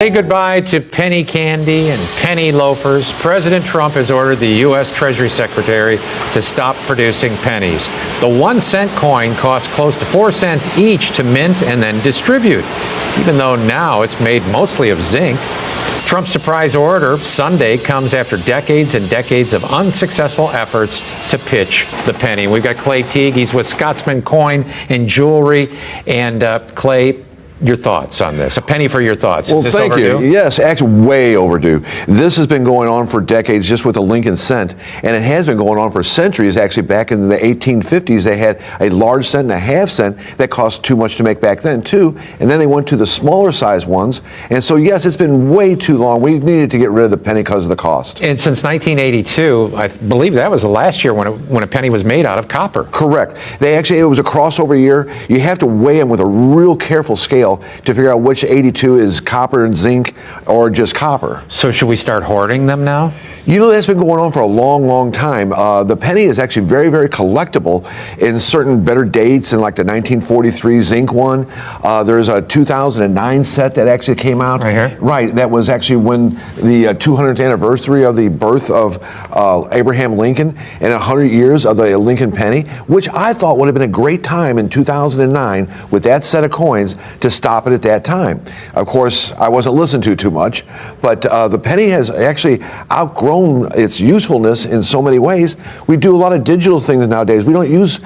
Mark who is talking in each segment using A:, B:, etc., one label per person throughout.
A: Say goodbye to penny candy and penny loafers. President Trump has ordered the U.S. Treasury Secretary to stop producing pennies. The 1 cent coin costs close to 4 cents each to mint and then distribute, even though now it's made mostly of zinc. Trump's surprise order Sunday comes after decades and decades of unsuccessful efforts to pitch the penny. We've got Clay Teague. He's with Scotsman Coin and Jewelry. And Clay, your thoughts on this? A penny for your thoughts.
B: Well,
A: Is this
B: thank
A: overdue?
B: you. Yes, actually way overdue. This has been going on for decades just with the Lincoln cent, and it has been going on for centuries. Actually, back in the 1850s, they had a large cent and a half cent that cost too much to make back then, too, and then they went to the smaller size ones, and so, yes, it's been way too long. We needed to get rid of the penny because of the cost.
A: And since 1982, I believe that was the last year when a penny was made out of copper.
B: Correct. It was a crossover year. You have to weigh them with a real careful scale to figure out which 82 is copper and zinc or just copper.
A: So should we start hoarding them now?
B: You know, that's been going on for a long, long time. The penny is actually very, very collectible in certain better dates, in like the 1943 zinc one. There's a 2009 set that actually came out.
A: Right here?
B: Right. That was actually when the 200th anniversary of the birth of Abraham Lincoln and 100 years of the Lincoln penny, which I thought would have been a great time in 2009 with that set of coins to stop it at that time. Of course, I wasn't listened to too much, but the penny has actually outgrown its usefulness in so many ways. We do a lot of digital things nowadays. We don't use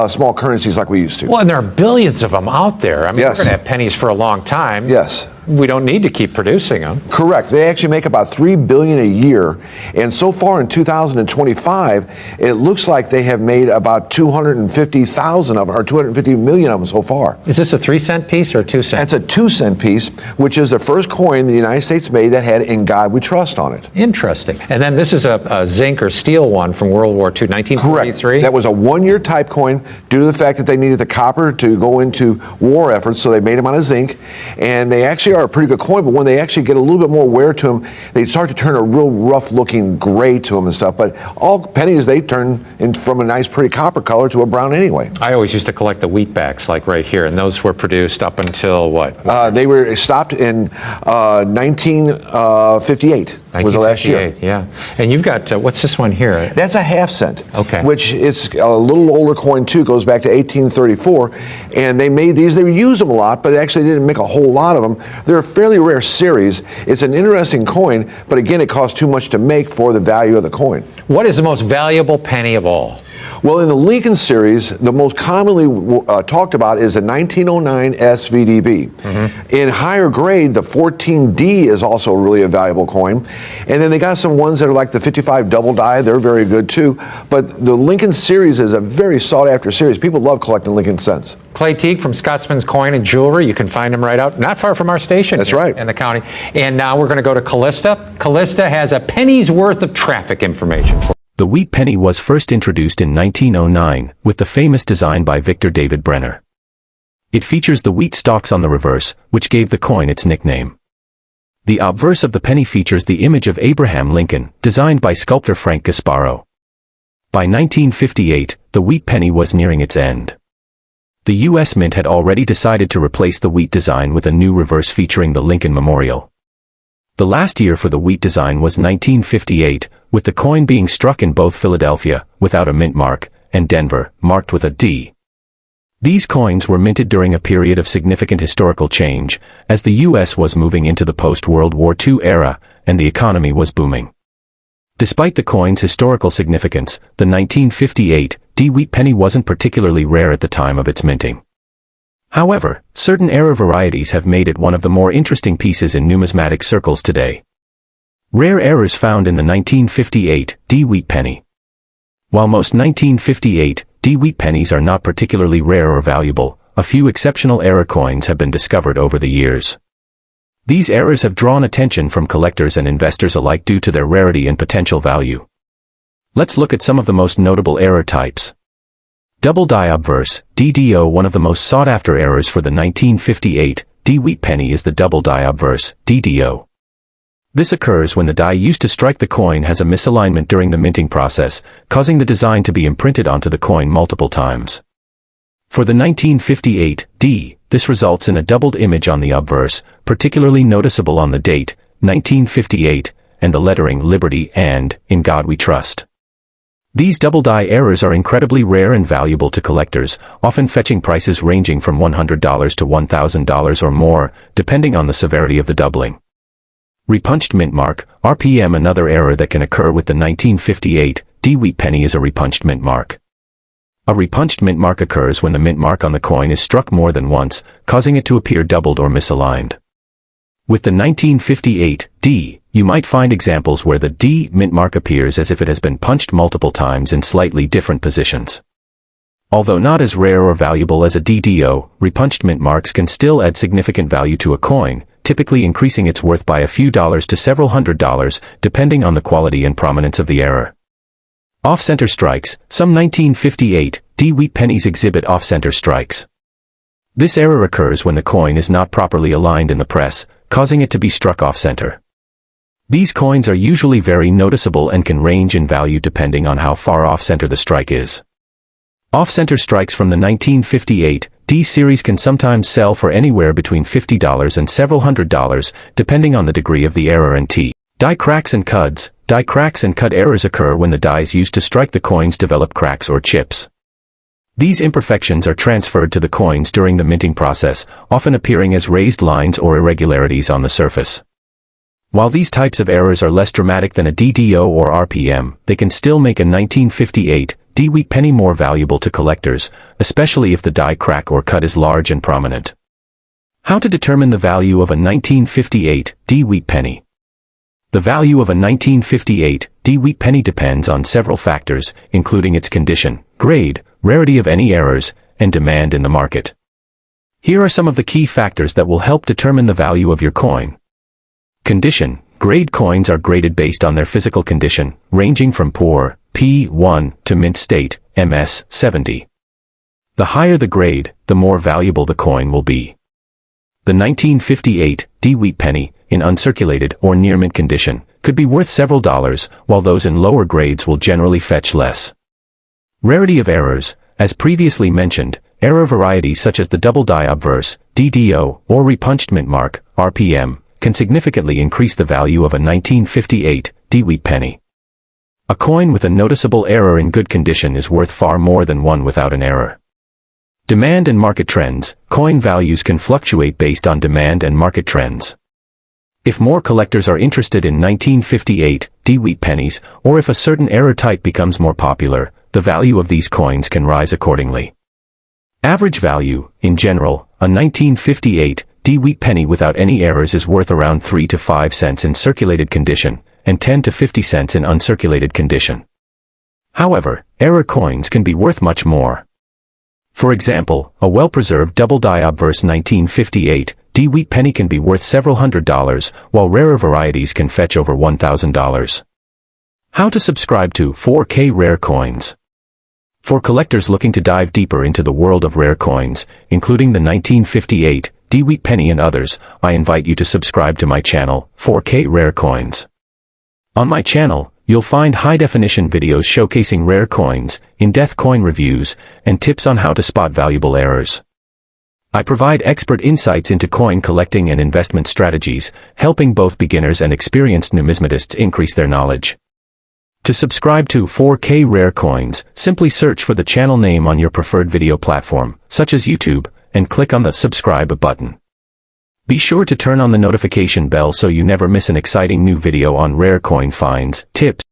B: small currencies like we used to.
A: Well, and there are billions of them out there. I mean,
B: Yes.
A: we're going to have pennies for a long time.
B: Yes.
A: We don't need to keep producing them.
B: Correct. They actually make about $3 billion a year, and so far in 2025, it looks like they have made about 250,000 of them, or 250 million of them so far.
A: Is this a 3 cent piece or a 2 cent?
B: That's a 2 cent piece, which is the first coin the United States made that had "In God We Trust" on it.
A: Interesting. And then this is a zinc or steel one from World War II, 1943.
B: Correct. That was a 1-year type coin due to the fact that they needed the copper to go into war efforts, so they made them out of zinc, and they actually are a pretty good coin, but when they actually get a little bit more wear to them, they start to turn a real rough looking gray to them and stuff. But all pennies, they turn from a nice pretty copper color to a brown anyway.
A: I always used to collect the wheatbacks, like right here, and those were produced up until what?
B: They were stopped in 1958. Was the last year.
A: Yeah. And you've got, what's this one here?
B: That's a half cent.
A: Okay.
B: Which it's a little older coin too, goes back to 1834. And they made these, they used them a lot, but actually didn't make a whole lot of them. They're a fairly rare series. It's an interesting coin, but again, it costs too much to make for the value of the coin.
A: What is the most valuable penny of all?
B: Well, in the Lincoln series, the most commonly talked about is the 1909 SVDB. Mm-hmm. In higher grade, the 14D is also really a valuable coin. And then they got some ones that are like the 55 double die. They're very good too. But the Lincoln series is a very sought after series. People love collecting Lincoln cents.
A: Clay Teague from Scotsman's Coin and Jewelry. You can find him right out, not far from our station.
B: That's
A: here
B: right.
A: In the county. And now we're going to go to Callista. Callista has a penny's worth of traffic information.
C: The wheat penny was first introduced in 1909 with the famous design by Victor David Brenner. It features the wheat stalks on the reverse, which gave the coin its nickname. The obverse of the penny features the image of Abraham Lincoln, designed by sculptor Frank Gasparo. By 1958, the wheat penny was nearing its end. The U.S. Mint had already decided to replace the wheat design with a new reverse featuring the Lincoln Memorial. The last year for the wheat design was 1958, with the coin being struck in both Philadelphia, without a mint mark, and Denver, marked with a D. These coins were minted during a period of significant historical change, as the U.S. was moving into the post-World War II era, and the economy was booming. Despite the coin's historical significance, the 1958 D wheat penny wasn't particularly rare at the time of its minting. However, certain era varieties have made it one of the more interesting pieces in numismatic circles today. Rare errors found in the 1958 D wheat penny. While most 1958 D wheat pennies are not particularly rare or valuable, a few exceptional error coins have been discovered over the years. These errors have drawn attention from collectors and investors alike due to their rarity and potential value. Let's look at some of the most notable error types. Double die obverse, DDO. One of the most sought-after errors for the 1958 D wheat penny is the double die obverse, DDO. This occurs when the die used to strike the coin has a misalignment during the minting process, causing the design to be imprinted onto the coin multiple times. For the 1958 D, This results in a doubled image on the obverse, particularly noticeable on the date, 1958, and the lettering Liberty and In God We Trust. These double die errors are incredibly rare and valuable to collectors, often fetching prices ranging from $100 to $1,000 or more, depending on the severity of the doubling. Repunched mint mark, RPM. Another error that can occur with the 1958 D-wheat penny is a repunched mint mark. A repunched mint mark occurs when the mint mark on the coin is struck more than once, causing it to appear doubled or misaligned. With the 1958 D, you might find examples where the D mint mark appears as if it has been punched multiple times in slightly different positions. Although not as rare or valuable as a DDO, repunched mint marks can still add significant value to a coin, typically increasing its worth by a few dollars to several $100s, depending on the quality and prominence of the error. Off-center strikes. Some 1958 D-wheat pennies exhibit off-center strikes. This error occurs when the coin is not properly aligned in the press, causing it to be struck off-center. These coins are usually very noticeable and can range in value depending on how far off-center the strike is. Off-center strikes from the 1958 D series can sometimes sell for anywhere between $50 and several $100s, depending on the degree of the error and T. Die cracks and cuds. Die cracks and cud errors occur when the dies used to strike the coins develop cracks or chips. These imperfections are transferred to the coins during the minting process, often appearing as raised lines or irregularities on the surface. While these types of errors are less dramatic than a DDO or RPM, they can still make a 1958 D-wheat penny more valuable to collectors, especially if the die crack or cut is large and prominent. How to determine the value of a 1958 D-wheat penny? The value of a 1958 D-wheat penny depends on several factors, including its condition, grade, rarity of any errors, and demand in the market. Here are some of the key factors that will help determine the value of your coin. Condition. Grade coins are graded based on their physical condition, ranging from poor, P1, to mint state, MS, 70. The higher the grade, the more valuable the coin will be. The 1958 D-wheat penny, in uncirculated or near mint condition, could be worth several dollars, while those in lower grades will generally fetch less. Rarity of errors. As previously mentioned, error varieties such as the double die obverse, DDO, or repunched mint mark, RPM, can significantly increase the value of a 1958 D-wheat penny. A coin with a noticeable error in good condition is worth far more than one without an error. Demand and market trends. Coin values can fluctuate based on demand and market trends. If more collectors are interested in 1958 D-wheat pennies, or if a certain error type becomes more popular, the value of these coins can rise accordingly. Average value. In general, a 1958 D-wheat penny without any errors is worth around 3 to 5 cents in circulated condition, and 10 to 50 cents in uncirculated condition. However, error coins can be worth much more. For example, a well-preserved double die obverse 1958 D-wheat penny can be worth several $100s, while rarer varieties can fetch over $1,000. How to subscribe to 4K rare coins. For collectors looking to dive deeper into the world of rare coins, including the 1958 D-wheat penny and others, I invite you to subscribe to my channel, 4K Rare Coins. On my channel, you'll find high-definition videos showcasing rare coins, in-depth coin reviews, and tips on how to spot valuable errors. I provide expert insights into coin collecting and investment strategies, helping both beginners and experienced numismatists increase their knowledge. To subscribe to 4K Rare Coins, simply search for the channel name on your preferred video platform, such as YouTube, and click on the subscribe button. Be sure to turn on the notification bell so you never miss an exciting new video on rare coin finds, tips,